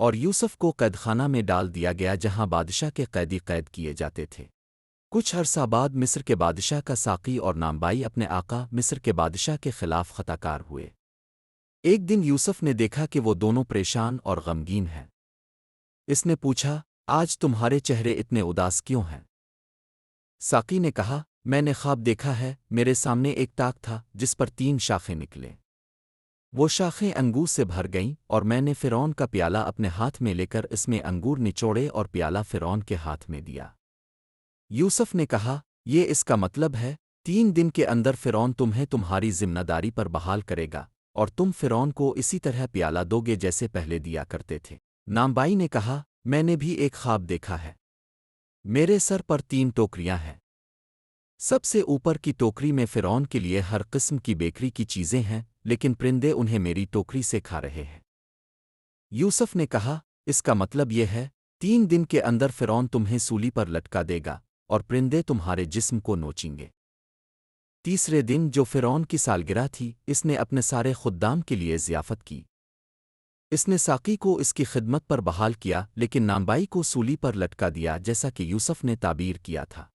اور یوسف کو قید خانہ میں ڈال دیا گیا جہاں بادشاہ کے قیدی قید کیے جاتے تھے۔ کچھ عرصہ بعد مصر کے بادشاہ کا ساقی اور نامبائی اپنے آقا مصر کے بادشاہ کے خلاف خطا کار ہوئے۔ ایک دن یوسف نے دیکھا کہ وہ دونوں پریشان اور غمگین ہیں۔ اس نے پوچھا، آج تمہارے چہرے اتنے اداس کیوں ہیں؟ ساقی نے کہا، میں نے خواب دیکھا ہے، میرے سامنے ایک تاک تھا جس پر 3 شاخیں نکلیں۔ وہ شاخیں انگور سے بھر گئیں اور میں نے فرعون کا پیالہ اپنے ہاتھ میں لے کر اس میں انگور نچوڑے اور پیالہ فرعون کے ہاتھ میں دیا۔ یوسف نے کہا، یہ اس کا مطلب ہے 3 دن کے اندر فرعون تمہیں تمہاری ذمہ داری پر بحال کرے گا اور تم فرعون کو اسی طرح پیالہ دو گے جیسے پہلے دیا کرتے تھے۔ نامبائی نے کہا، میں نے بھی ایک خواب دیکھا ہے۔ میرے سر پر 3 ٹوکریاں ہیں۔ سب سے اوپر کی ٹوکری میں فرعون کے لیے ہر قسم کی بیکری کی چیزیں ہیں، لیکن پرندے انہیں میری ٹوکری سے کھا رہے ہیں۔ یوسف نے کہا، اس کا مطلب یہ ہے 3 دن کے اندر فرعون تمہیں سولی پر لٹکا دے گا اور پرندے تمہارے جسم کو نوچیں گے۔ تیسرے دن جو فرعون کی سالگرہ تھی، اس نے اپنے سارے خدام کے لیے ضیافت کی۔ اس نے ساقی کو اس کی خدمت پر بحال کیا، لیکن نامبائی کو سولی پر لٹکا دیا جیسا کہ یوسف نے تعبیر کیا تھا۔